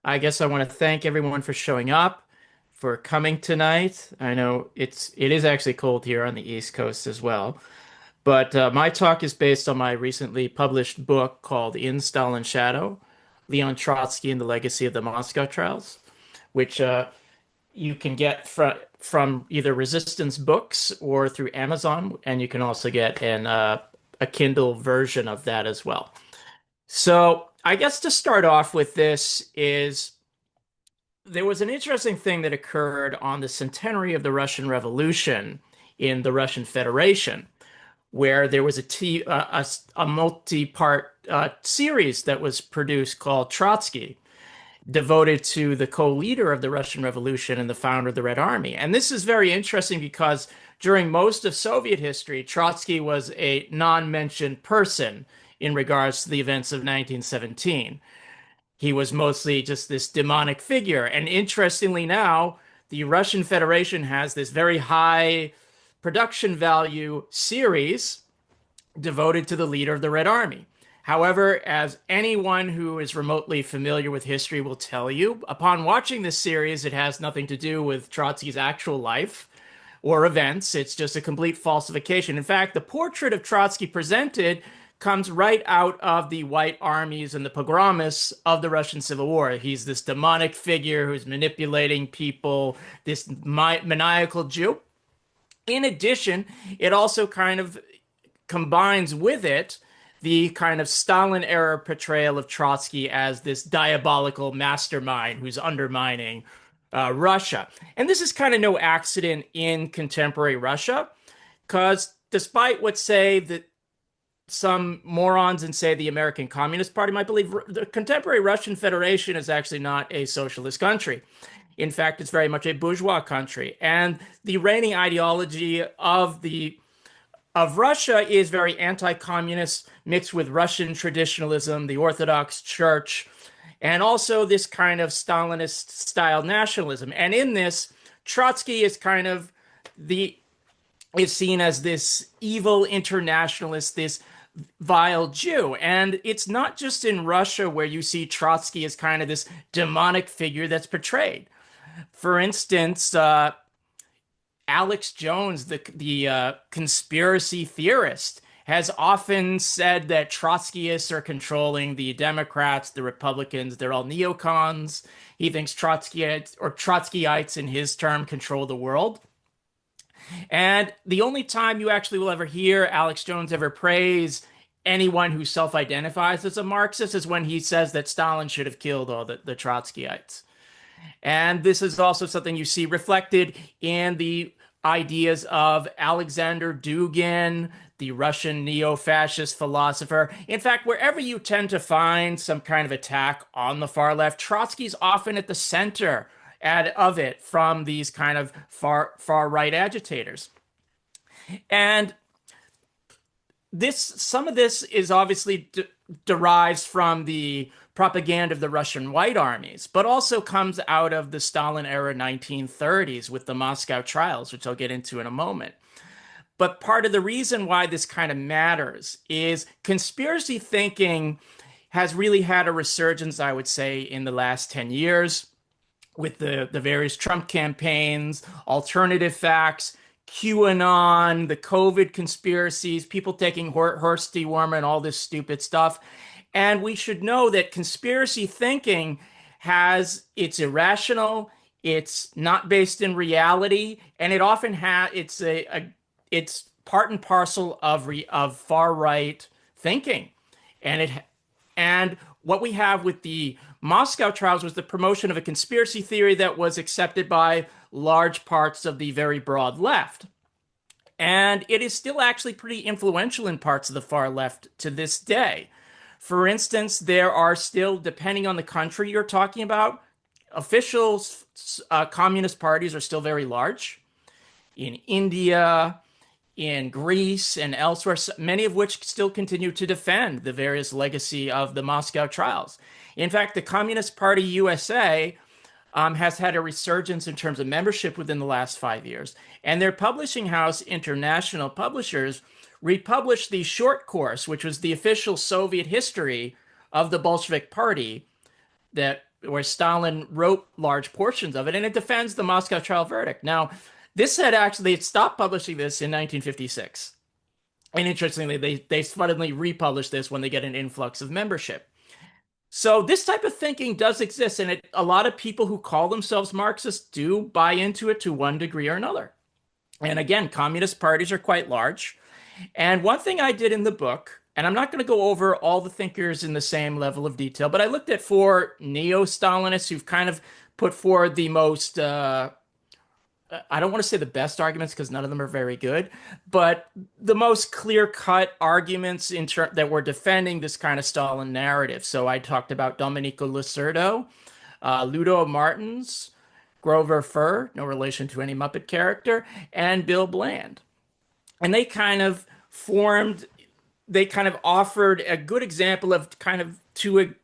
I guess I want to thank everyone for showing up, for coming tonight. I know it is actually cold here on the East Coast as well. But my talk is based on my recently published book called In Stalin's Shadow, Leon Trotsky and the Legacy of the Moscow Trials, which you can get from either Resistance Books or through Amazon, and you can also get a Kindle version of that as well. So I guess to start off with this is there was an interesting thing that occurred on the centenary of the Russian Revolution in the Russian Federation, where there was a multi-part series that was produced called Trotsky, devoted to the co-leader of the Russian Revolution and the founder of the Red Army. And this is very interesting because during most of Soviet history, Trotsky was a non-mentioned person in regards to the events of 1917. He was mostly just this demonic figure. And interestingly now, the Russian Federation has this very high production value series devoted to the leader of the Red Army. However, as anyone who is remotely familiar with history will tell you, upon watching this series, it has nothing to do with Trotsky's actual life or events. It's just a complete falsification. In fact, the portrait of Trotsky presented comes right out of the white armies and the pogromists of the Russian Civil War. He's this demonic figure who's manipulating people, this maniacal Jew. In addition, it also kind of combines with it the kind of Stalin era portrayal of Trotsky as this diabolical mastermind who's undermining Russia. And this is kind of no accident in contemporary Russia, because despite what say that some morons and say the American Communist Party might believe, the contemporary Russian Federation is actually not a socialist country. In fact, it's very much a bourgeois country. And the reigning ideology of Russia is very anti-communist, mixed with Russian traditionalism, the Orthodox Church, and also this kind of Stalinist style nationalism. And in this, Trotsky is kind of is seen as this evil internationalist, this vile Jew. And it's not just in Russia where you see Trotsky as kind of this demonic figure that's portrayed. For instance, Alex Jones, the conspiracy theorist, has often said that Trotskyists are controlling the Democrats, the Republicans. They're all neocons. He thinks Trotskyites, in his term, control the world. And the only time you actually will ever hear Alex Jones ever praise anyone who self-identifies as a Marxist is when he says that Stalin should have killed all the Trotskyites. And this is also something you see reflected in the ideas of Alexander Dugin, the Russian neo-fascist philosopher. In fact, wherever you tend to find some kind of attack on the far left, Trotsky's often at the center of it from these kind of far right agitators. And some of this is obviously derives from the propaganda of the Russian White Armies, but also comes out of the Stalin era 1930s with the Moscow trials, which I'll get into in a moment. But part of the reason why this kind of matters is conspiracy thinking has really had a resurgence, I would say, in the last 10 years with the various Trump campaigns, alternative facts, QAnon, the COVID conspiracies, people taking horse dewormer and all this stupid stuff. And we should know that conspiracy thinking it's irrational, it's not based in reality, and it often it's part and parcel of far right thinking. And what we have with the Moscow trials was the promotion of a conspiracy theory that was accepted by large parts of the very broad left. And it is still actually pretty influential in parts of the far left to this day. For instance, there are still, depending on the country you're talking about, official communist parties are still very large. In India, in Greece, and elsewhere, many of which still continue to defend the various legacy of the Moscow trials. In fact, the Communist Party USA has had a resurgence in terms of membership within the last 5 years. And their publishing house, International Publishers, republished the short course, which was the official Soviet history of the Bolshevik Party, that where Stalin wrote large portions of it, and it defends the Moscow trial verdict. Now, this had actually it stopped publishing this in 1956. And interestingly, they suddenly republish this when they get an influx of membership. So this type of thinking does exist, and a lot of people who call themselves Marxists do buy into it to one degree or another. And again, communist parties are quite large. And one thing I did in the book, and I'm not going to go over all the thinkers in the same level of detail, but I looked at four neo-Stalinists who've kind of put forward the most I don't want to say the best arguments because none of them are very good, but the most clear-cut arguments that were defending this kind of Stalin narrative. So I talked about Domenico Lacerdo, Ludo Martins, Grover Furr, no relation to any Muppet character, and Bill Bland. And they kind of offered a good example of to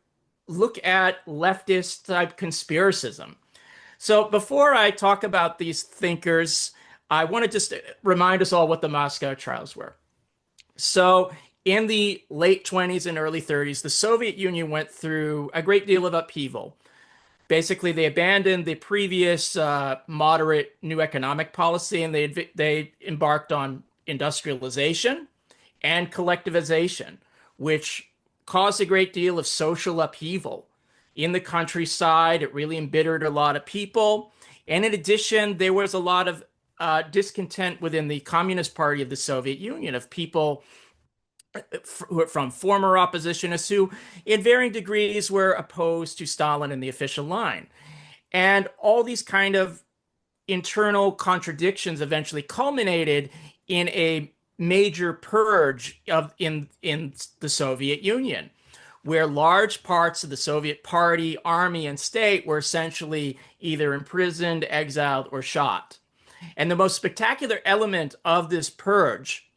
look at leftist type conspiracism. So before I talk about these thinkers, I want to just remind us all what the Moscow trials were. So in the late 20s and early 30s, the Soviet Union went through a great deal of upheaval. Basically, they abandoned the previous moderate new economic policy, and they embarked on industrialization and collectivization, which caused a great deal of social upheaval in the countryside. It really embittered a lot of people. And in addition, there was a lot of discontent within the Communist Party of the Soviet Union of people from former oppositionists who, in varying degrees, were opposed to Stalin and the official line. And all these kind of internal contradictions eventually culminated in a major purge in the Soviet Union, where large parts of the Soviet party, army, and state were essentially either imprisoned, exiled, or shot. And the most spectacular element of this purge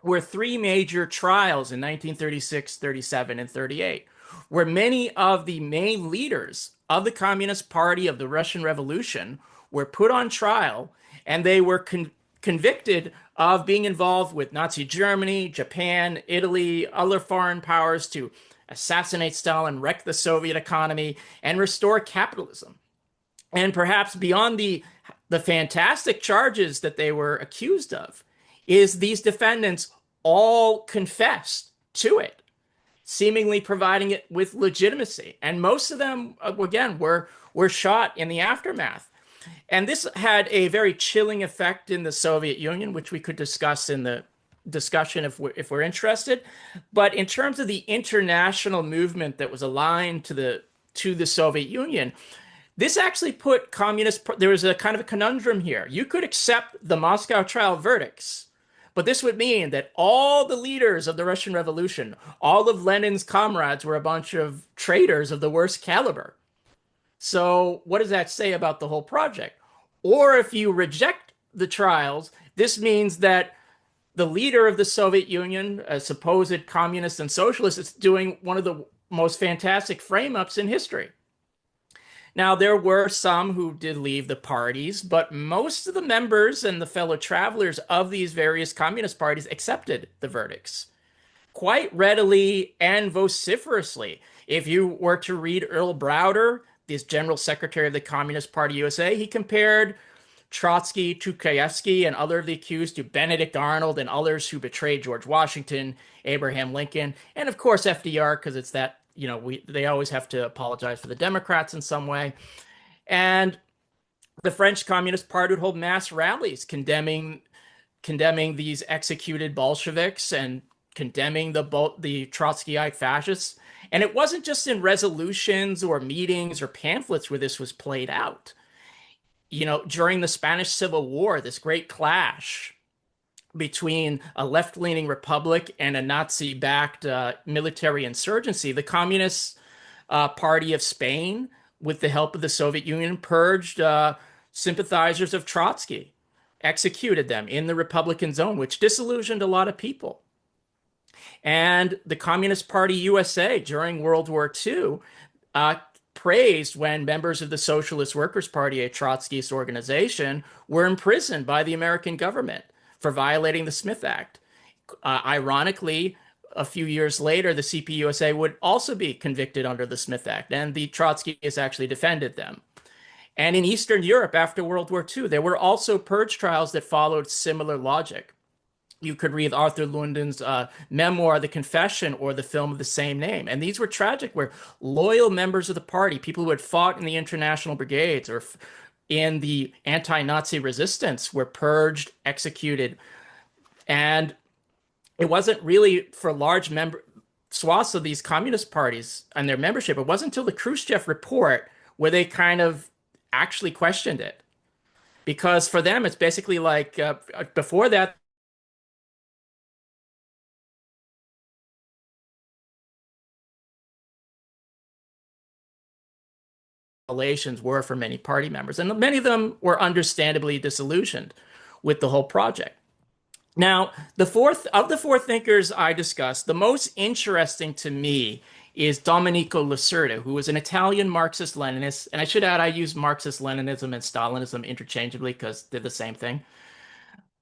were three major trials in 1936, 37, and 38, where many of the main leaders of the Communist Party of the Russian Revolution were put on trial, and they were convicted of being involved with Nazi Germany, Japan, Italy, other foreign powers to assassinate Stalin, wreck the Soviet economy, and restore capitalism. And perhaps beyond the fantastic charges that they were accused of, is these defendants all confessed to it, seemingly providing it with legitimacy. And most of them, again, were shot in the aftermath. And this had a very chilling effect in the Soviet Union, which we could discuss in the discussion if we're interested. But in terms of the international movement that was aligned to the Soviet Union, this actually put there was a kind of a conundrum here. You could accept the Moscow trial verdicts, but this would mean that all the leaders of the Russian Revolution, all of Lenin's comrades, were a bunch of traitors of the worst caliber. So what does that say about the whole project? Or if you reject the trials, this means that the leader of the Soviet Union, a supposed communist and socialist, is doing one of the most fantastic frame-ups in history. Now, there were some who did leave the parties, but most of the members and the fellow travelers of these various communist parties accepted the verdicts quite readily and vociferously. If you were to read Earl Browder, this general secretary of the Communist Party USA, he compared Trotsky, Tukhachevsky, and other of the accused to Benedict Arnold and others who betrayed George Washington, Abraham Lincoln, and of course FDR, because it's that, they always have to apologize for the Democrats in some way. And the French Communist Party would hold mass rallies condemning these executed Bolsheviks and condemning the Trotskyite fascists. And it wasn't just in resolutions or meetings or pamphlets where this was played out. During the Spanish Civil War, this great clash between a left-leaning republic and a Nazi-backed military insurgency, the Communist Party of Spain, with the help of the Soviet Union, purged sympathizers of Trotsky, executed them in the Republican zone, which disillusioned a lot of people. And the Communist Party USA during World War II praised when members of the Socialist Workers' Party, a Trotskyist organization, were imprisoned by the American government for violating the Smith Act. Ironically, a few years later, the CPUSA would also be convicted under the Smith Act, and the Trotskyists actually defended them. And in Eastern Europe after World War II, there were also purge trials that followed similar logic. You could read Arthur Lunden's memoir, The Confession, or the film of the same name. And these were tragic, where loyal members of the party, people who had fought in the international brigades or in the anti-Nazi resistance, were purged, executed. And it wasn't really for large swaths of these communist parties and their membership. It wasn't until the Khrushchev report where they kind of actually questioned it. Because for them, it's basically like before that, relations were for many party members. And many of them were understandably disillusioned with the whole project. Now, the four thinkers I discussed, the most interesting to me is Domenico Lacerda, who was an Italian Marxist-Leninist. And I should add, I use Marxist-Leninism and Stalinism interchangeably because they're the same thing.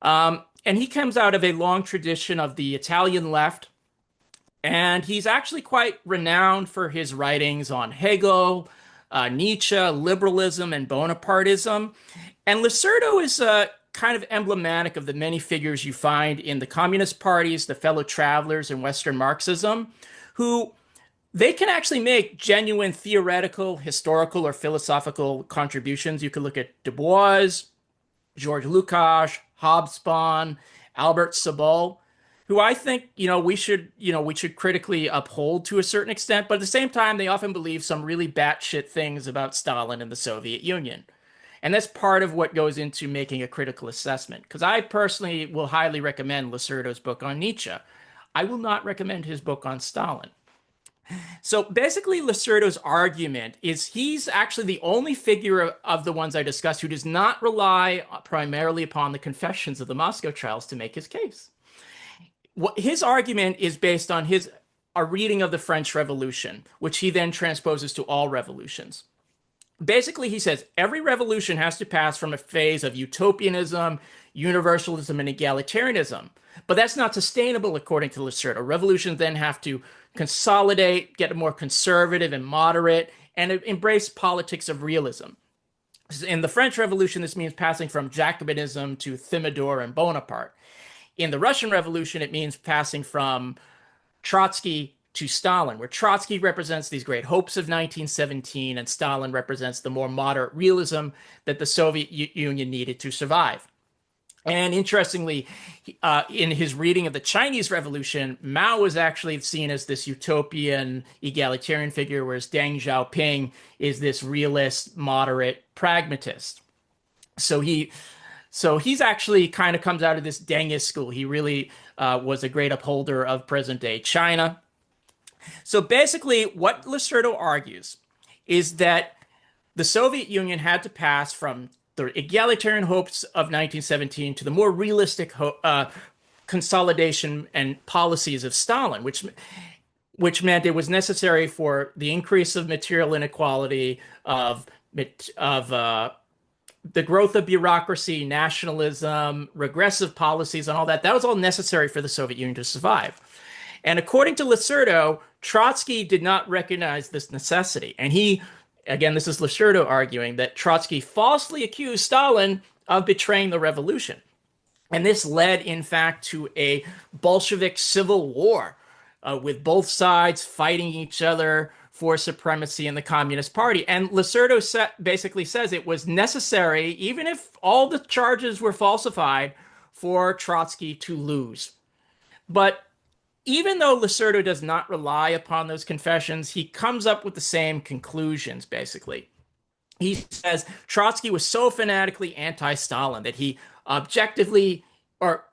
And he comes out of a long tradition of the Italian left. And he's actually quite renowned for his writings on Hegel, Nietzsche, liberalism, and Bonapartism. And Lacerda is kind of emblematic of the many figures you find in the communist parties, the fellow travelers in Western Marxism, who they can actually make genuine theoretical, historical, or philosophical contributions. You could look at Du Bois, George Lukács, Hobsbawm, Albert Sabol, who I think, we should critically uphold to a certain extent, but at the same time, they often believe some really batshit things about Stalin and the Soviet Union. And that's part of what goes into making a critical assessment. Because I personally will highly recommend Lacerda's book on Nietzsche. I will not recommend his book on Stalin. So basically, Lacerda's argument is he's actually the only figure of the ones I discussed who does not rely primarily upon the confessions of the Moscow trials to make his case. His argument is based on a reading of the French Revolution, which he then transposes to all revolutions. Basically, he says every revolution has to pass from a phase of utopianism, universalism, and egalitarianism. But that's not sustainable, according to Lacerda. Revolutions then have to consolidate, get more conservative and moderate, and embrace politics of realism. In the French Revolution, this means passing from Jacobinism to Thermidor and Bonaparte. In the Russian Revolution, it means passing from Trotsky to Stalin, where Trotsky represents these great hopes of 1917 and Stalin represents the more moderate realism that the Soviet Union needed to survive. And interestingly, in his reading of the Chinese Revolution, Mao was actually seen as this utopian, egalitarian figure, whereas Deng Xiaoping is this realist, moderate pragmatist. So he's actually kind of comes out of this Dengist school. He really was a great upholder of present-day China. So basically, what Lacerda argues is that the Soviet Union had to pass from the egalitarian hopes of 1917 to the more realistic consolidation and policies of Stalin, which meant it was necessary for the increase of material inequality, of the growth of bureaucracy, nationalism, regressive policies, and all that. That was all necessary for the Soviet Union to survive. And according to Lacerda, Trotsky did not recognize this necessity. And again, this is Lacerda arguing that Trotsky falsely accused Stalin of betraying the revolution. And this led, in fact, to a Bolshevik civil war with both sides fighting each other for supremacy in the Communist Party. And Lacerda basically says it was necessary, even if all the charges were falsified, for Trotsky to lose. But even though Lacerda does not rely upon those confessions, he comes up with the same conclusions, basically. He says Trotsky was so fanatically anti-Stalin that he objectively, or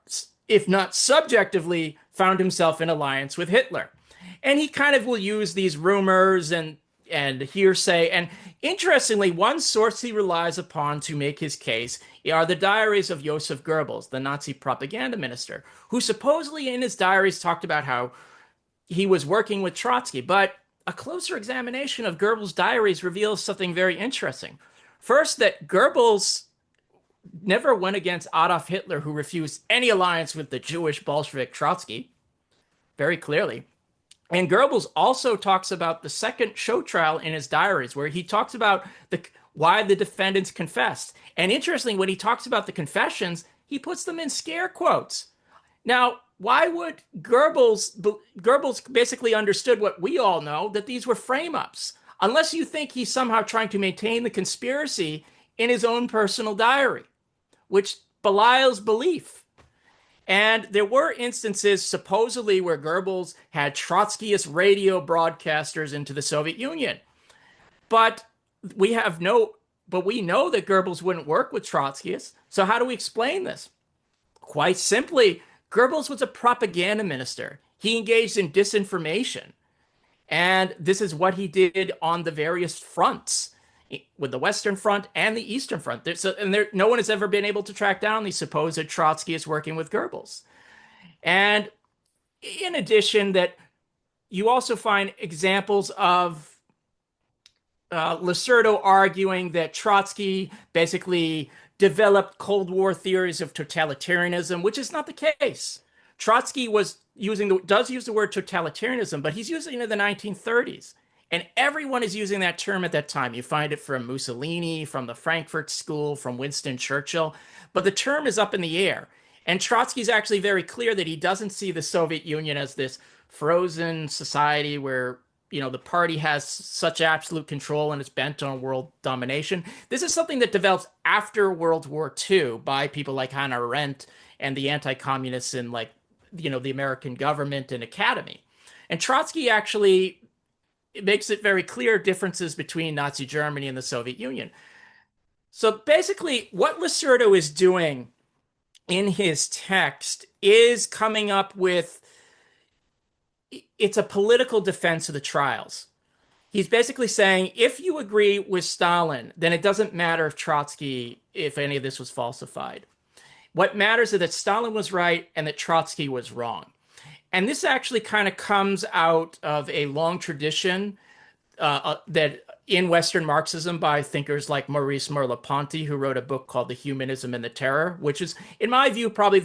if not subjectively, found himself in alliance with Hitler. And he kind of will use these rumors and hearsay. And interestingly, one source he relies upon to make his case are the diaries of Joseph Goebbels, the Nazi propaganda minister, who supposedly in his diaries talked about how he was working with Trotsky. But a closer examination of Goebbels' diaries reveals something very interesting. First, that Goebbels never went against Adolf Hitler, who refused any alliance with the Jewish Bolshevik Trotsky. very clearly. And Goebbels also talks about the second show trial in his diaries, where he talks about why the defendants confessed. And interestingly, when he talks about the confessions, he puts them in scare quotes. Now, why would Goebbels basically understood what we all know, that these were frame-ups, unless you think he's somehow trying to maintain the conspiracy in his own personal diary, which belies belief. And there were instances supposedly where Goebbels had Trotskyist radio broadcasters into the Soviet Union. But we have no, but we know that Goebbels wouldn't work with Trotskyists. So how do we explain this? Quite simply, Goebbels was a propaganda minister. He engaged in disinformation. And this is what he did on the various fronts, with the Western Front and the Eastern Front. No one has ever been able to track down these supposed Trotskyists working with Goebbels. And in addition, that you also find examples of Lacerda arguing that Trotsky basically developed Cold War theories of totalitarianism, which is not the case. Trotsky does use the word totalitarianism, but he's using it in the 1930s. And everyone is using that term at that time. You find it from Mussolini, from the Frankfurt School, from Winston Churchill. But the term is up in the air. And Trotsky's actually very clear that he doesn't see the Soviet Union as this frozen society where, the party has such absolute control and is bent on world domination. This is something that develops after World War II by people like Hannah Arendt and the anti-communists in the American government and academy. And Trotsky actually makes it very clear differences between Nazi Germany and the Soviet Union. So basically, what Lacerda is doing in his text is coming up with, it's a political defense of the trials. He's basically saying, if you agree with Stalin, then it doesn't matter if any of this was falsified. What matters is that Stalin was right and that Trotsky was wrong. And this actually kind of comes out of a long tradition that in Western Marxism by thinkers like Maurice Merleau-Ponty, who wrote a book called The Humanism and the Terror, which is, in my view, probably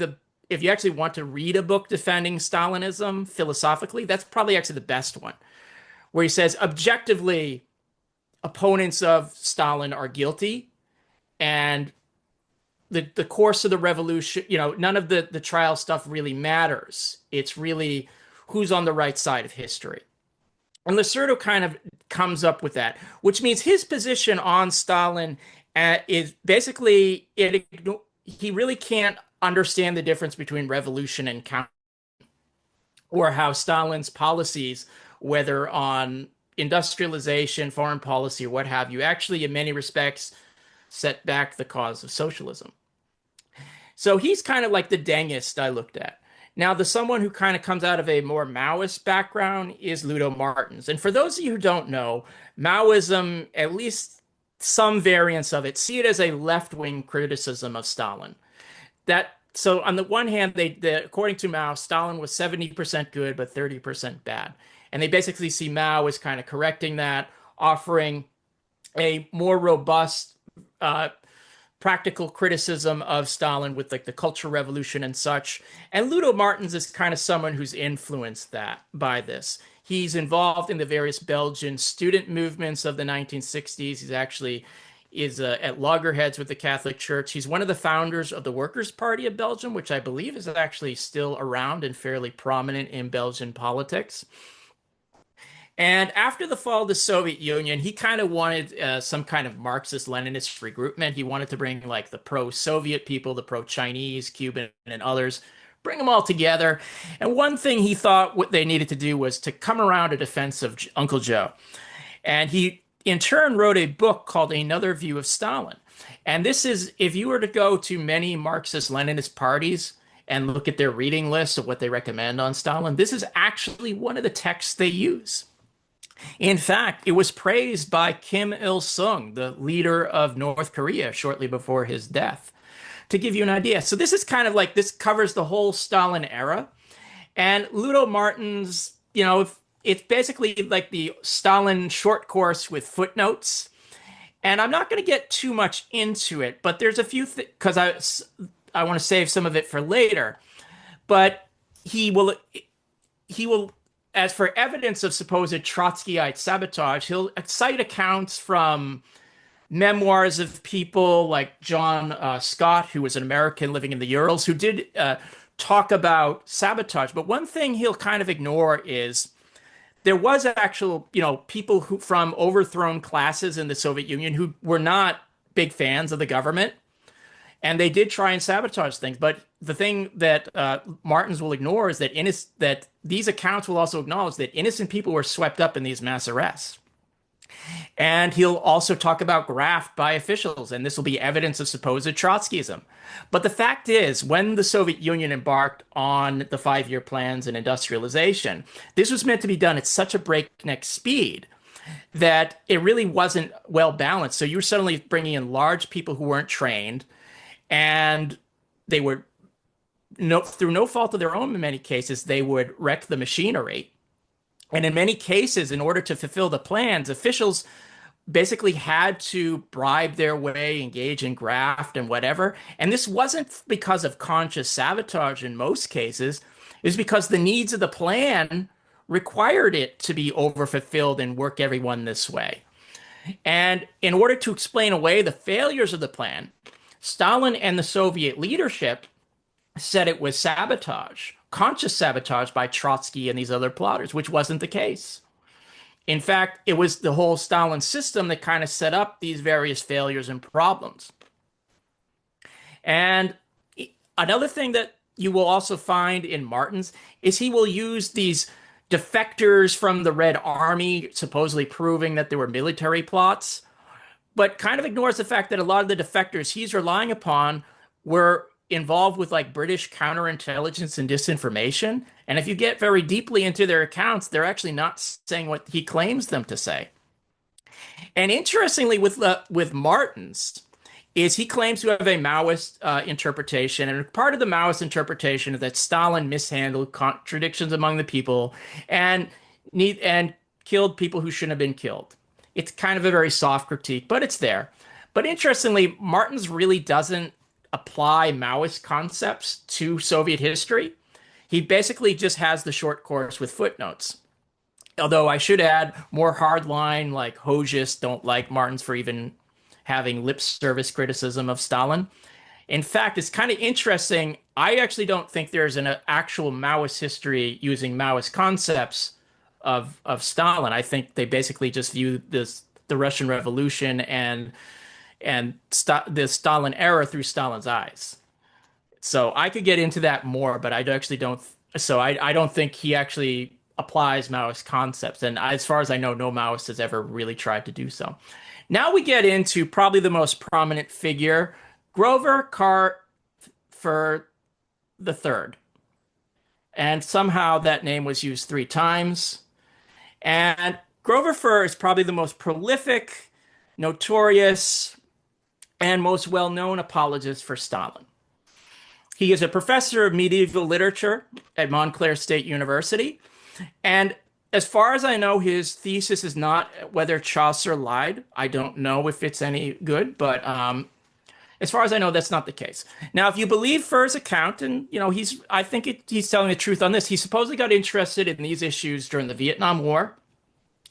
if you actually want to read a book defending Stalinism philosophically, that's probably actually the best one, where he says, objectively, opponents of Stalin are guilty, and the course of the revolution, none of the trial stuff really matters. It's really who's on the right side of history. And Lacerda kind of comes up with that, which means his position on Stalin is basically, he really can't understand the difference between revolution and counter, or how Stalin's policies, whether on industrialization, foreign policy, or what have you, actually in many respects set back the cause of socialism. So he's kind of like the Dengist I looked at. Now, the someone who kind of comes out of a more Maoist background is Ludo Martens. And for those of you who don't know, Maoism, at least some variants of it, see it as a left-wing criticism of Stalin. So on the one hand, according to Mao, Stalin was 70% good, but 30% bad. And they basically see Mao as kind of correcting that, offering a more robust practical criticism of Stalin with the Cultural Revolution and such. And Ludo Martens is kind of someone who's influenced by this. He's involved in the various Belgian student movements of the 1960s. He's actually at loggerheads with the Catholic Church. He's one of the founders of the Workers' Party of Belgium, which I believe is actually still around and fairly prominent in Belgian politics. And after the fall of the Soviet Union, he kind of wanted some kind of Marxist-Leninist regroupment. He wanted to bring the pro-Soviet people, the pro-Chinese, Cuban, and others, bring them all together. And one thing he thought what they needed to do was to come around a defense of Uncle Joe. And he, in turn, wrote a book called Another View of Stalin. And this is, if you were to go to many Marxist-Leninist parties and look at their reading list of what they recommend on Stalin, this is actually one of the texts they use. In fact, it was praised by Kim Il-sung, the leader of North Korea, shortly before his death, to give you an idea. So this is kind of this covers the whole Stalin era. And Ludo Martens, it's basically like the Stalin short course with footnotes. And I'm not going to get too much into it, but there's a few things, because I want to save some of it for later. But he will, as for evidence of supposed Trotskyite sabotage, he'll cite accounts from memoirs of people like John Scott, who was an American living in the Urals, who did talk about sabotage. But one thing he'll kind of ignore is there was actual, people who from overthrown classes in the Soviet Union who were not big fans of the government, and they did try and sabotage things. But the thing that Martins will ignore is that these accounts will also acknowledge that innocent people were swept up in these mass arrests. And he'll also talk about graft by officials, and this will be evidence of supposed Trotskyism. But the fact is, when the Soviet Union embarked on the 5-year plans and industrialization, this was meant to be done at such a breakneck speed that it really wasn't well balanced. So you were suddenly bringing in large people who weren't trained, and they were, through no fault of their own in many cases, they would wreck the machinery. And in many cases, in order to fulfill the plans, officials basically had to bribe their way, engage in graft and whatever. And this wasn't because of conscious sabotage in most cases. It was because the needs of the plan required it to be overfulfilled and work everyone this way. And in order to explain away the failures of the plan, Stalin and the Soviet leadership said it was sabotage, conscious sabotage by Trotsky and these other plotters, which wasn't the case. In fact, it was the whole Stalin system that kind of set up these various failures and problems. And another thing that you will also find in Martins is he will use these defectors from the Red Army, supposedly proving that there were military plots, but kind of ignores the fact that a lot of the defectors he's relying upon were involved with like British counterintelligence and disinformation. And if you get very deeply into their accounts, they're actually not saying what he claims them to say. And interestingly, with Martins, is he claims to have a Maoist interpretation, and part of the Maoist interpretation is that Stalin mishandled contradictions among the people and killed people who shouldn't have been killed. It's kind of a very soft critique, but it's there. But interestingly, Martins really doesn't apply Maoist concepts to Soviet history. He basically just has the short course with footnotes. Although I should add, more hardline like Hojists don't like Martins for even having lip service criticism of Stalin. In fact, it's kind of interesting. I actually don't think there's an actual Maoist history using Maoist concepts of Stalin. I think they basically just view the Russian Revolution and the Stalin era through Stalin's eyes. So I could get into that more, but I actually don't. So I don't think he actually applies Maoist concepts. And as far as I know, no Maoist has ever really tried to do so. Now we get into probably the most prominent figure, Grover Furr the Third. And somehow that name was used 3 times. And Grover Furr is probably the most prolific, notorious, and most well-known apologist for Stalin. He is a professor of medieval literature at Montclair State University. And as far as I know, his thesis is not whether Chaucer lied. I don't know if it's any good, but as far as I know, that's not the case. Now, if you believe Furr's account, and I think he's telling the truth on this. He supposedly got interested in these issues during the Vietnam War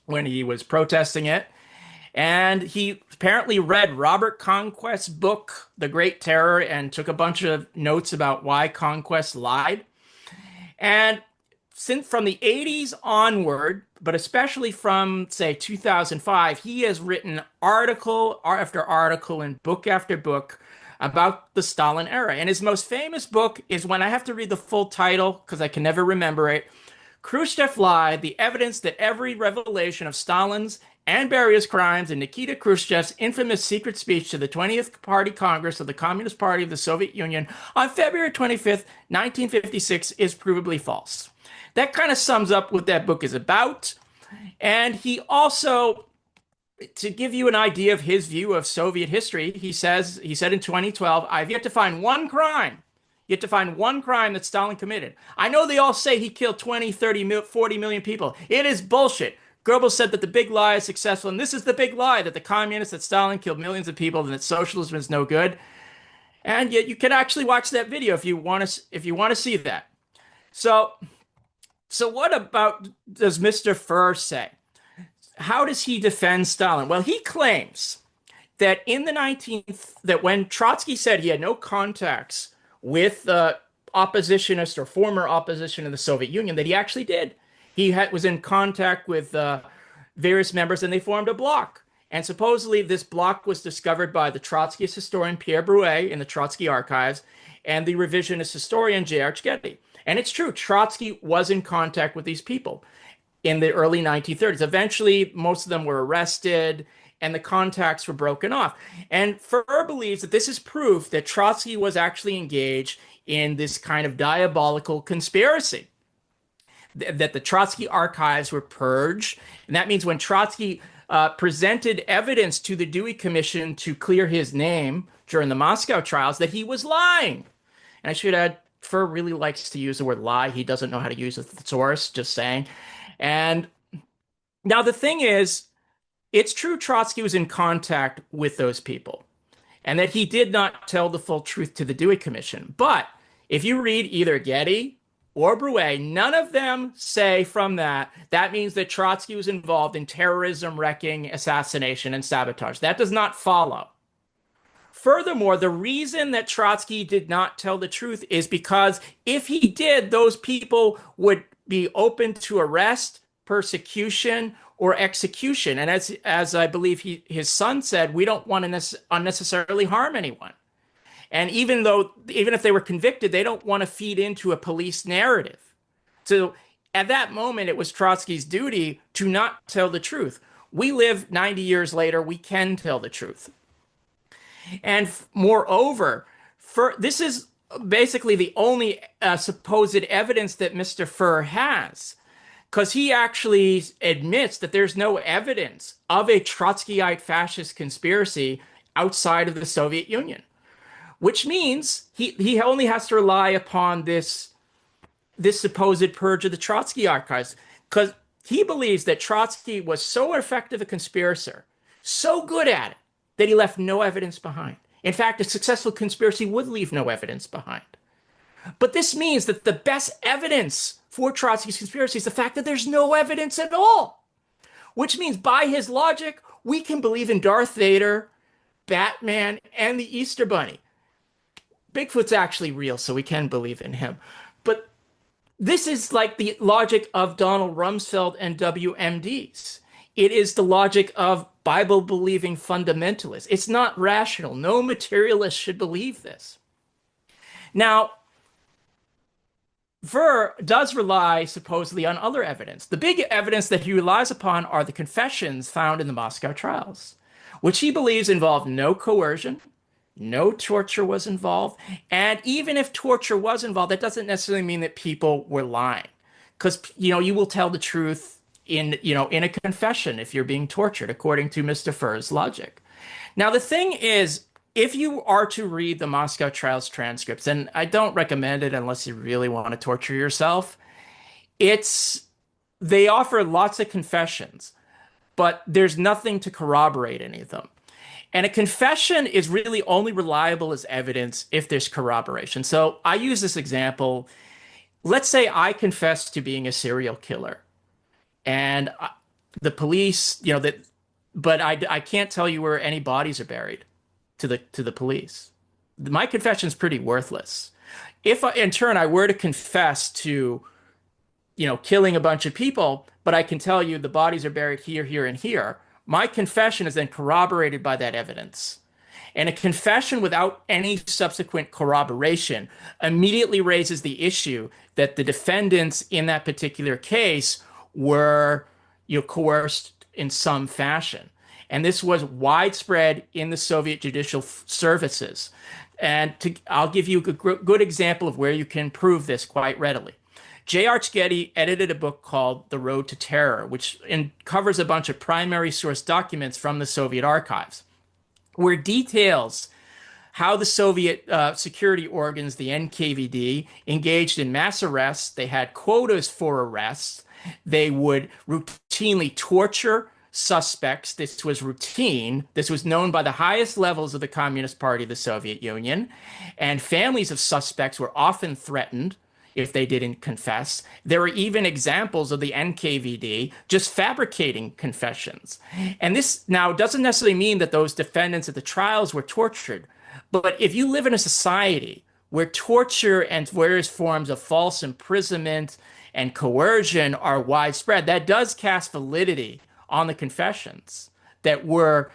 when he was protesting it. And he apparently read Robert Conquest's book, The Great Terror, and took a bunch of notes about why Conquest lied. And since from the 80s onward, but especially from, say, 2005, he has written article after article and book after book about the Stalin era. And his most famous book is, when I have to read the full title because I can never remember it, Khrushchev Lied, the evidence that every revelation of Stalin's and Beria's crimes and Nikita Khrushchev's infamous secret speech to the 20th Party Congress of the Communist Party of the Soviet Union on February 25th, 1956 is provably false. That kind of sums up what that book is about. And he also, to give you an idea of his view of Soviet history, he said in 2012, I've yet to find one crime that Stalin committed. I know they all say he killed 20, 30, 40 million people. It is bullshit. Goebbels said that the big lie is successful, and this is the big lie, that the communists, that Stalin killed millions of people, and that socialism is no good. And yet you can actually watch that video if you want to see that. So So what about does Mr. Furr say? How does he defend Stalin? Well, he claims that in the 19th, that when Trotsky said he had no contacts with oppositionists or former opposition in the Soviet Union, that he actually did. Was in contact with various members, and they formed a bloc. And supposedly, this bloc was discovered by the Trotskyist historian Pierre Brouet in the Trotsky archives and the revisionist historian J.R. Getty. And it's true, Trotsky was in contact with these people in the early 1930s. Eventually, most of them were arrested and the contacts were broken off. And Furr believes that this is proof that Trotsky was actually engaged in this kind of diabolical conspiracy, that the Trotsky archives were purged. And that means when Trotsky presented evidence to the Dewey Commission to clear his name during the Moscow trials, that he was lying. And I should add, Furr really likes to use the word lie. He doesn't know how to use a thesaurus, just saying. And now the thing is, it's true Trotsky was in contact with those people and that he did not tell the full truth to the Dewey Commission. But if you read either Getty or Brouet, none of them say from that means that Trotsky was involved in terrorism, wrecking, assassination, and sabotage. That does not follow. Furthermore, the reason that Trotsky did not tell the truth is because if he did, those people would be open to arrest, persecution, or execution. And as I believe his son said, we don't want to unnecessarily harm anyone. And even if they were convicted, they don't want to feed into a police narrative. So at that moment, it was Trotsky's duty to not tell the truth. We live 90 years later, we can tell the truth. And moreover, this is basically the only supposed evidence that Mr. Furr has, because he actually admits that there's no evidence of a Trotskyite fascist conspiracy outside of the Soviet Union, which means he only has to rely upon this supposed purge of the Trotsky archives, because he believes that Trotsky was so effective a conspirator, so good at it, that he left no evidence behind. In fact, a successful conspiracy would leave no evidence behind. But this means that the best evidence for Trotsky's conspiracy is the fact that there's no evidence at all, which means by his logic, we can believe in Darth Vader, Batman, and the Easter Bunny. Bigfoot's actually real, so we can believe in him. But this is like the logic of Donald Rumsfeld and WMDs. It is the logic of Bible-believing fundamentalists. It's not rational. No materialist should believe this. Now, Furr does rely supposedly on other evidence. The big evidence that he relies upon are the confessions found in the Moscow trials, which he believes involved no coercion, no torture was involved, and even if torture was involved, that doesn't necessarily mean that people were lying, because you will tell the truth in a confession if you're being tortured, according to Mr. Furr's logic. Now, the thing is, if you are to read the Moscow trials transcripts, and I don't recommend it unless you really want to torture yourself, they offer lots of confessions, but there's nothing to corroborate any of them. And a confession is really only reliable as evidence if there's corroboration. So I use this example. Let's say I confess to being a serial killer, and the police, but I can't tell you where any bodies are buried to the police. My confession is pretty worthless. If in turn I were to confess to, killing a bunch of people, but I can tell you the bodies are buried here, here, and here, my confession is then corroborated by that evidence. And a confession without any subsequent corroboration immediately raises the issue that the defendants in that particular case were coerced in some fashion. And this was widespread in the Soviet judicial services. And I'll give you a good example of where you can prove this quite readily. J.R. Getty edited a book called The Road to Terror, which covers a bunch of primary source documents from the Soviet archives, where details how the Soviet security organs, the NKVD, engaged in mass arrests. They had quotas for arrests. They would routinely torture suspects. This was routine. This was known by the highest levels of the Communist Party of the Soviet Union. And families of suspects were often threatened if they didn't confess. There are even examples of the NKVD just fabricating confessions. And this now doesn't necessarily mean that those defendants at the trials were tortured. But if you live in a society where torture and various forms of false imprisonment and coercion are widespread, that does cast validity on the confessions that were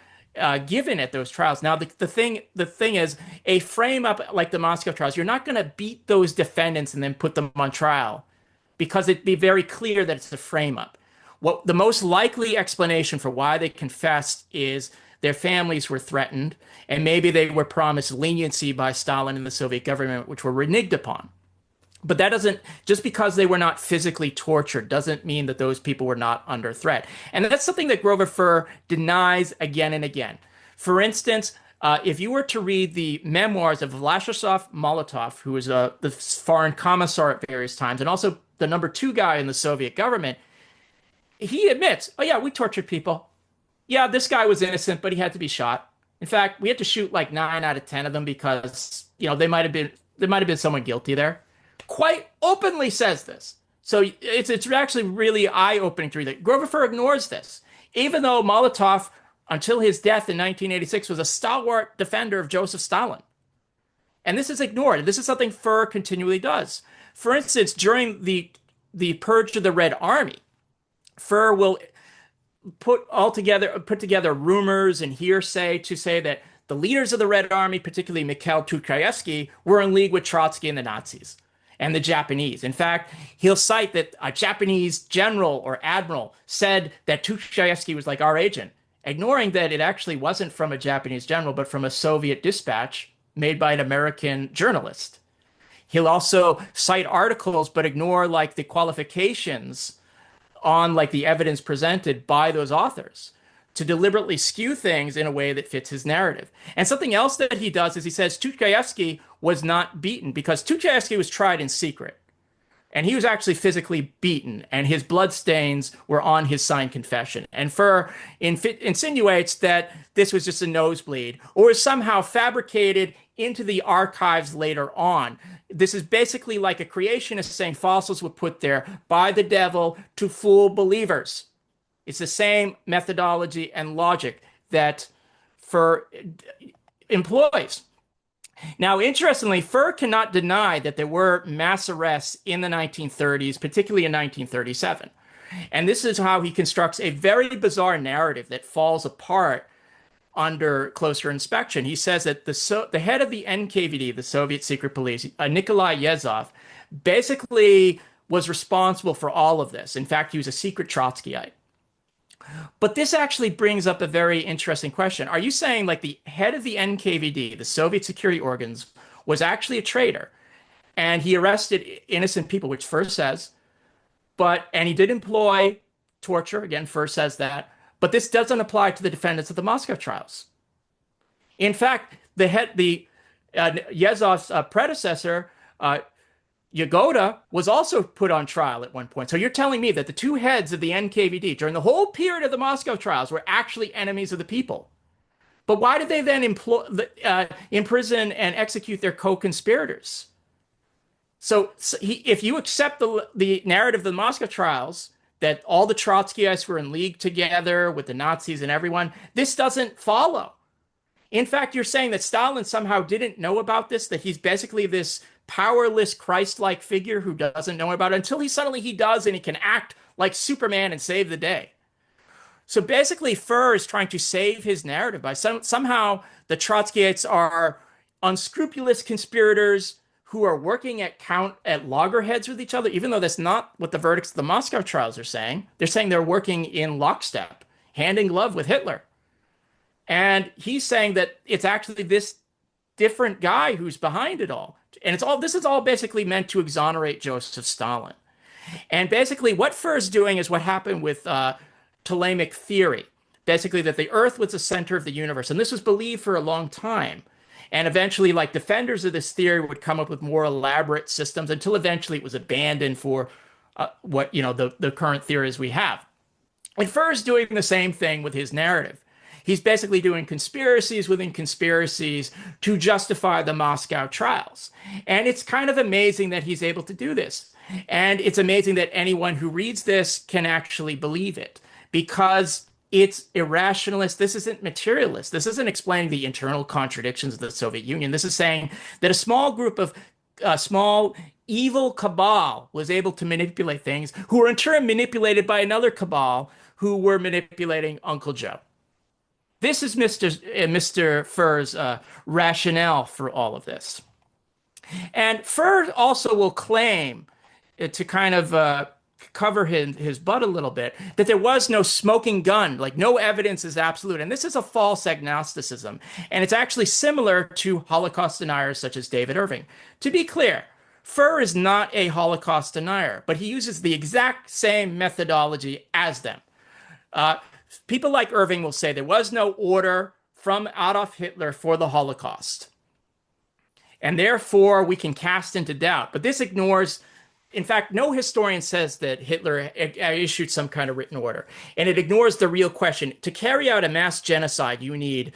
given at those trials. Now, the thing is, a frame up like the Moscow trials, you're not going to beat those defendants and then put them on trial because it'd be very clear that it's a frame up. What the most likely explanation for why they confessed is their families were threatened, and maybe they were promised leniency by Stalin and the Soviet government, which were reneged upon. But that doesn't, just because they were not physically tortured, doesn't mean that those people were not under threat. And that's something that Grover Furr denies again and again. For instance, if you were to read the memoirs of Vyacheslav Molotov, who was the foreign commissar at various times, and also the number 2 guy in the Soviet government, he admits, oh yeah, we tortured people. Yeah, this guy was innocent, but he had to be shot. In fact, we had to shoot like 9 out of 10 of them because, there might have been someone guilty there. Quite openly says this. So it's actually really eye-opening to read that. Grover Furr ignores this, even though Molotov, until his death in 1986, was a stalwart defender of Joseph Stalin. And this is ignored. This is something Furr continually does. For instance, during the purge of the Red Army, Furr will put together rumors and hearsay to say that the leaders of the Red Army, particularly Mikhail Tukhachevsky, were in league with Trotsky and the Nazis and the Japanese. In fact, he'll cite that a Japanese general or admiral said that Tukhachevsky was like our agent, ignoring that it actually wasn't from a Japanese general, but from a Soviet dispatch made by an American journalist. He'll also cite articles, but ignore like the qualifications on like the evidence presented by those authors to deliberately skew things in a way that fits his narrative. And something else that he does is he says Tukhachevsky was not beaten because Tukhachevsky was tried in secret. And he was actually physically beaten, and his bloodstains were on his signed confession. And Furr insinuates that this was just a nosebleed or is somehow fabricated into the archives later on. This is basically like a creationist saying fossils were put there by the devil to fool believers. It's the same methodology and logic that Furr employs. Now, interestingly, Furr cannot deny that there were mass arrests in the 1930s, particularly in 1937. And this is how he constructs a very bizarre narrative that falls apart under closer inspection. He says that the head of the NKVD, the Soviet secret police, Nikolai Yezhov, basically was responsible for all of this. In fact, he was a secret Trotskyite. But this actually brings up a very interesting question. Are you saying like the head of the NKVD, the Soviet security organs, was actually a traitor and he arrested innocent people, which Furr says, and he did employ torture, again, Furr says that, but this doesn't apply to the defendants of the Moscow trials. In fact, Yezhov's predecessor, Yagoda, was also put on trial at one point. So you're telling me that the 2 heads of the NKVD during the whole period of the Moscow trials were actually enemies of the people. But why did they then imprison and execute their co-conspirators? So if you accept the narrative of the Moscow trials, that all the Trotskyites were in league together with the Nazis and everyone, this doesn't follow. In fact, you're saying that Stalin somehow didn't know about this, that he's basically this powerless Christ-like figure who doesn't know about it until he does, and he can act like Superman and save the day. So basically, Furr is trying to save his narrative by somehow the Trotskyites are unscrupulous conspirators who are working at loggerheads with each other, even though that's not what the verdicts of the Moscow trials are saying. They're saying they're working in lockstep, hand in glove with Hitler. And he's saying that it's actually this different guy who's behind it all. And this is all basically meant to exonerate Joseph Stalin. And basically what Furr is doing is what happened with Ptolemaic theory. Basically that the Earth was the center of the universe. And this was believed for a long time. And eventually, like, defenders of this theory would come up with more elaborate systems until eventually it was abandoned for the current theories we have. And Furr is doing the same thing with his narrative. He's basically doing conspiracies within conspiracies to justify the Moscow trials. And it's kind of amazing that he's able to do this. And it's amazing that anyone who reads this can actually believe it because it's irrationalist. This isn't materialist. This isn't explaining the internal contradictions of the Soviet Union. This is saying that a small group of small evil cabal was able to manipulate things, who were in turn manipulated by another cabal who were manipulating Uncle Joe. This is Mr. Furr's rationale for all of this. And Furr also will claim to kind of cover his butt a little bit, that there was no smoking gun, like no evidence is absolute. And this is a false agnosticism. And it's actually similar to Holocaust deniers such as David Irving. To be clear, Furr is not a Holocaust denier, but he uses the exact same methodology as them. People like Irving will say there was no order from Adolf Hitler for the Holocaust. And therefore, we can cast into doubt. But this ignores, in fact, no historian says that Hitler issued some kind of written order. And it ignores the real question. To carry out a mass genocide, you need,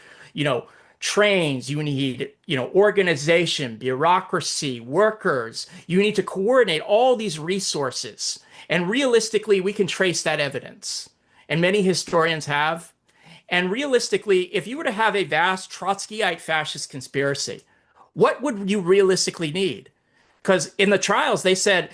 trains, you need, organization, bureaucracy, workers. You need to coordinate all these resources. And realistically, we can trace that evidence. And many historians have. And realistically, if you were to have a vast Trotskyite fascist conspiracy, what would you realistically need? Because in the trials, they said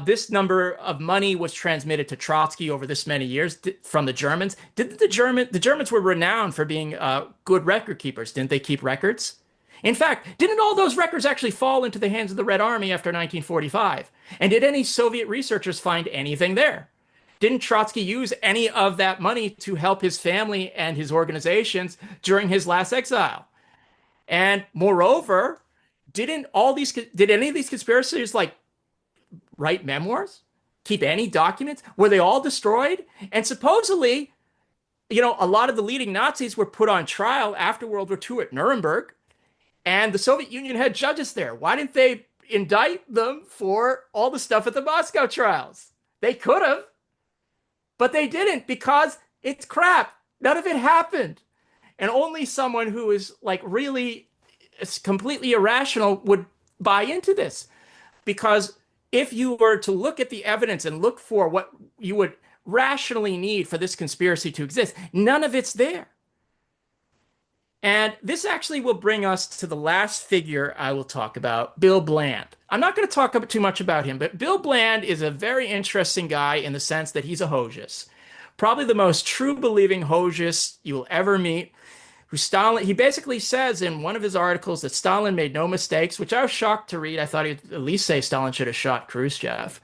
this number of money was transmitted to Trotsky over this many years from the Germans. The Germans were renowned for being good record keepers. Didn't they keep records? In fact, didn't all those records actually fall into the hands of the Red Army after 1945? And did any Soviet researchers find anything there? Didn't Trotsky use any of that money to help his family and his organizations during his last exile? And moreover, did any of these conspiracies write memoirs? Keep any documents? Were they all destroyed? And supposedly, a lot of the leading Nazis were put on trial after World War II at Nuremberg, and the Soviet Union had judges there. Why didn't they indict them for all the stuff at the Moscow trials? They could have, but they didn't because it's crap. None of it happened. And only someone who is really completely irrational would buy into this. Because if you were to look at the evidence and look for what you would rationally need for this conspiracy to exist, none of it's there. And this actually will bring us to the last figure I will talk about, Bill Bland. I'm not going to talk too much about him, but Bill Bland is a very interesting guy in the sense that he's a Hojist. Probably the most true-believing Hojist you will ever meet. He basically says in one of his articles that Stalin made no mistakes, which I was shocked to read. I thought he'd at least say Stalin should have shot Khrushchev.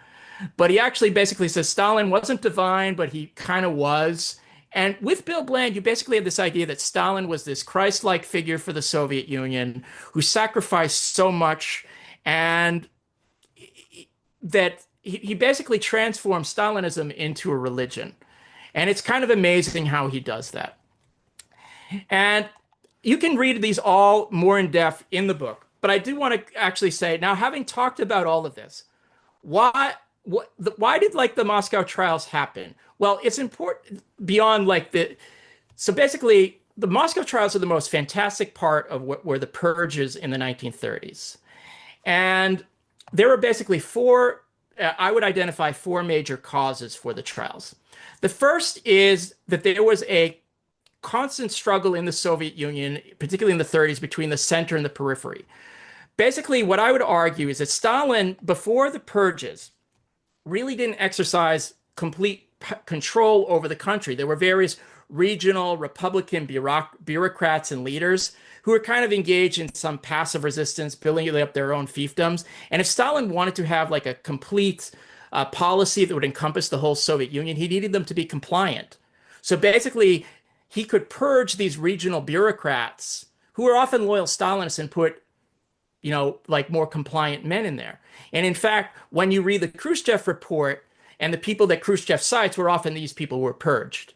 But he actually basically says Stalin wasn't divine, but he kind of was. And with Bill Bland, you basically have this idea that Stalin was this Christ-like figure for the Soviet Union who sacrificed so much, and that he basically transformed Stalinism into a religion. And it's kind of amazing how he does that. And you can read these all more in depth in the book. But I do want to actually say, now having talked about all of this, why did the Moscow trials happen? Well, it's important beyond so basically the Moscow trials are the most fantastic part of what were the purges in the 1930s. And there were basically I would identify four major causes for the trials. The first is that there was a constant struggle in the Soviet Union, particularly in the 30s, between the center and the periphery. Basically, what I would argue is that Stalin, before the purges, really didn't exercise complete control over the country. There were various regional Republican bureaucrats and leaders who were kind of engaged in some passive resistance, building up their own fiefdoms. And if Stalin wanted to have a complete policy that would encompass the whole Soviet Union, he needed them to be compliant. So basically, he could purge these regional bureaucrats who were often loyal Stalinists and put, more compliant men in there. And in fact, when you read the Khrushchev report, and the people that Khrushchev cites were often these people who were purged,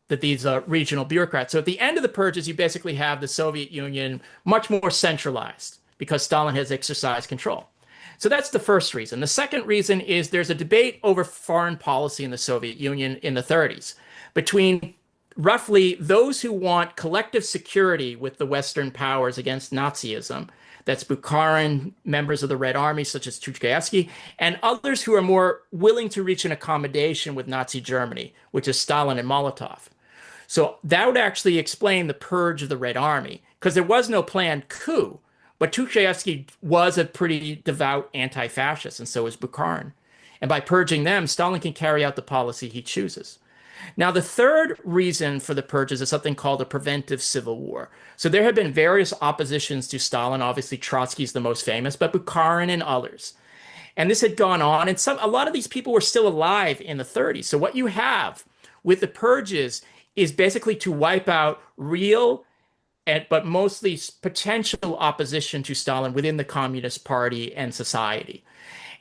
that these regional bureaucrats. So at the end of the purges, you basically have the Soviet Union much more centralized because Stalin has exercised control. So that's the first reason. The second reason is there's a debate over foreign policy in the Soviet Union in the 30s between roughly those who want collective security with the Western powers against Nazism. That's Bukharin, members of the Red Army, such as Trotsky, and others who are more willing to reach an accommodation with Nazi Germany, which is Stalin and Molotov. So that would actually explain the purge of the Red Army, because there was no planned coup. But Trotsky was a pretty devout anti-fascist, and so was Bukharin. And by purging them, Stalin can carry out the policy he chooses. Now, the third reason for the purges is something called a preventive civil war. So there have been various oppositions to Stalin. Obviously, Trotsky's the most famous, but Bukharin and others. And this had gone on, and a lot of these people were still alive in the 30s. So what you have with the purges is basically to wipe out real but mostly potential opposition to Stalin within the Communist Party and society.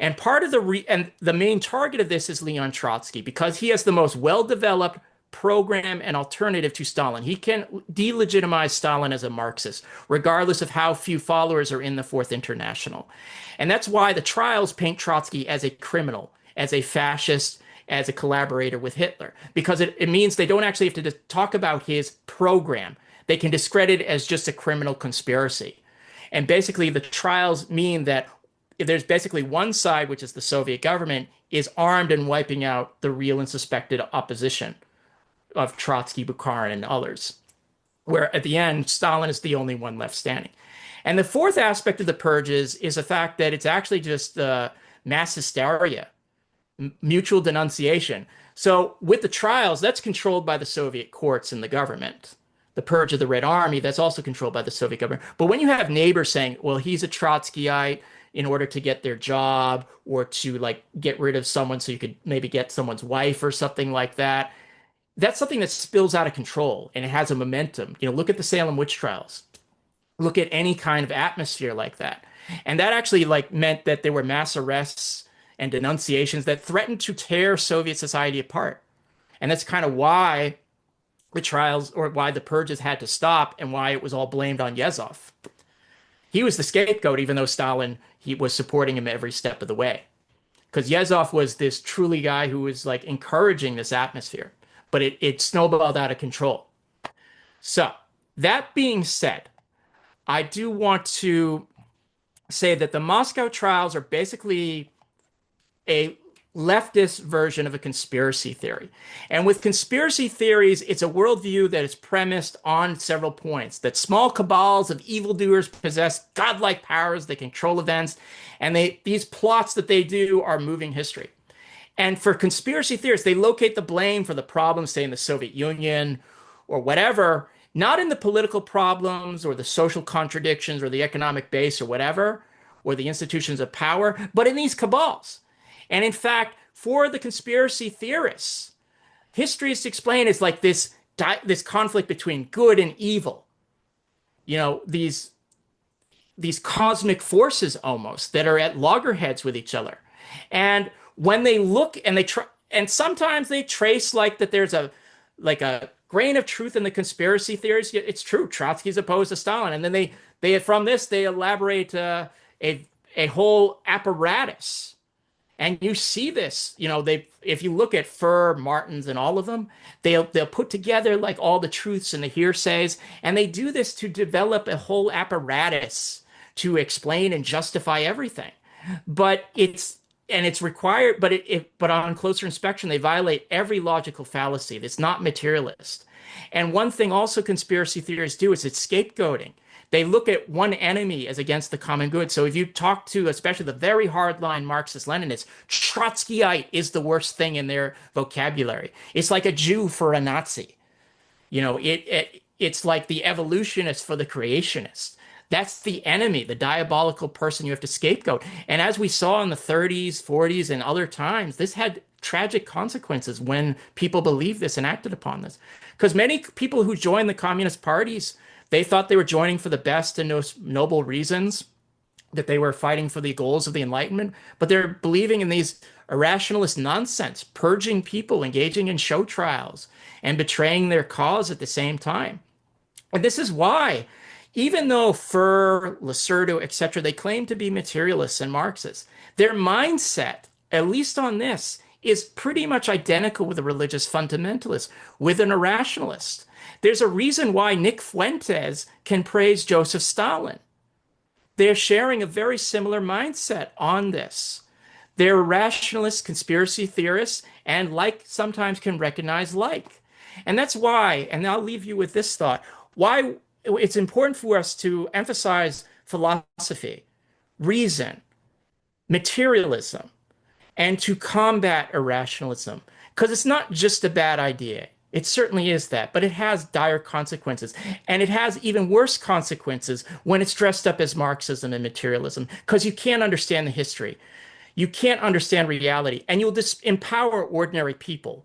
And part of the main target of this is Leon Trotsky, because he has the most well-developed program and alternative to Stalin. He can delegitimize Stalin as a Marxist, regardless of how few followers are in the Fourth International. And that's why the trials paint Trotsky as a criminal, as a fascist, as a collaborator with Hitler, because it means they don't actually have to talk about his program. They can discredit it as just a criminal conspiracy. And basically, the trials mean that there's basically one side, which is the Soviet government, is armed and wiping out the real and suspected opposition of Trotsky, Bukharin, and others. Where at the end, Stalin is the only one left standing. And the fourth aspect of the purges is the fact that it's actually just mass hysteria, mutual denunciation. So with the trials, that's controlled by the Soviet courts and the government. The purge of the Red Army, that's also controlled by the Soviet government. But when you have neighbors saying, well, he's a Trotskyite in order to get their job or to like get rid of someone so you could maybe get someone's wife or something like that, that's something that spills out of control and it has a momentum. Look at the Salem witch trials. Look at any kind of atmosphere like that. And that actually meant that there were mass arrests and denunciations that threatened to tear Soviet society apart. And that's kind of why the trials, or why the purges had to stop, and why it was all blamed on Yezhov. He was the scapegoat, even though Stalin, he was supporting him every step of the way. Because Yezhov was this truly guy who was encouraging this atmosphere, but it snowballed out of control. So that being said, I do want to say that the Moscow trials are basically a leftist version of a conspiracy theory. And with conspiracy theories, it's a worldview that is premised on several points, that small cabals of evildoers possess godlike powers, they control events, and these plots that they do are moving history. And for conspiracy theorists, they locate the blame for the problems, say in the Soviet Union or whatever, not in the political problems or the social contradictions or the economic base or whatever, or the institutions of power, but in these cabals. And in fact, for the conspiracy theorists, history is explained as this conflict between good and evil. These cosmic forces almost that are at loggerheads with each other. And when they look and they try, and sometimes they trace that there's a grain of truth in the conspiracy theories. It's true. Trotsky's opposed to Stalin. And then they from this, they elaborate a whole apparatus. And you see this, if you look at Furr, Martins, and all of them, they'll put together all the truths and the hearsays, and they do this to develop a whole apparatus to explain and justify everything. But it's required, but on closer inspection, they violate every logical fallacy. It's not materialist. And one thing also conspiracy theorists do is it's scapegoating. They look at one enemy as against the common good. So if you talk to especially the very hardline Marxist-Leninists, Trotskyite is the worst thing in their vocabulary. It's like a Jew for a Nazi. It's like the evolutionist for the creationist. That's the enemy, the diabolical person you have to scapegoat. And as we saw in the 30s, 40s, and other times, this had tragic consequences when people believed this and acted upon this. Because many people who joined the communist parties, they thought they were joining for the best and most noble reasons, that they were fighting for the goals of the Enlightenment, but they're believing in these irrationalist nonsense, purging people, engaging in show trials, and betraying their cause at the same time. And this is why, even though Furr, Lacerdo, etc., they claim to be materialists and Marxists, their mindset, at least on this, is pretty much identical with a religious fundamentalist, with an irrationalist. There's a reason why Nick Fuentes can praise Joseph Stalin. They're sharing a very similar mindset on this. They're rationalist conspiracy theorists and like sometimes can recognize like. And that's why, and I'll leave you with this thought, why it's important for us to emphasize philosophy, reason, materialism, and to combat irrationalism. Because it's not just a bad idea. It certainly is that, but it has dire consequences. And it has even worse consequences when it's dressed up as Marxism and materialism, because you can't understand the history. You can't understand reality, and you'll empower ordinary people.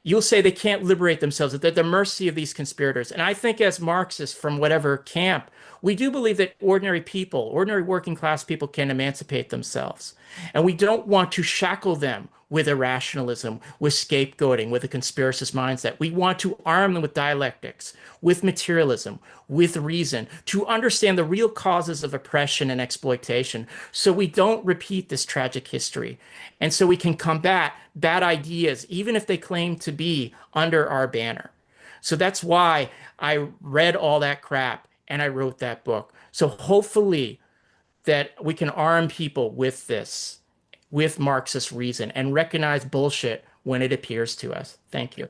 You'll say they can't liberate themselves, that they're at the mercy of these conspirators. And I think as Marxists from whatever camp, we do believe that ordinary people, ordinary working class people can emancipate themselves. And we don't want to shackle them with irrationalism, with scapegoating, with a conspiracist mindset. We want to arm them with dialectics, with materialism, with reason, to understand the real causes of oppression and exploitation so we don't repeat this tragic history. And so we can combat bad ideas, even if they claim to be under our banner. So that's why I read all that crap and I wrote that book. So hopefully that we can arm people with this, with Marxist reason, and recognize bullshit when it appears to us. Thank you.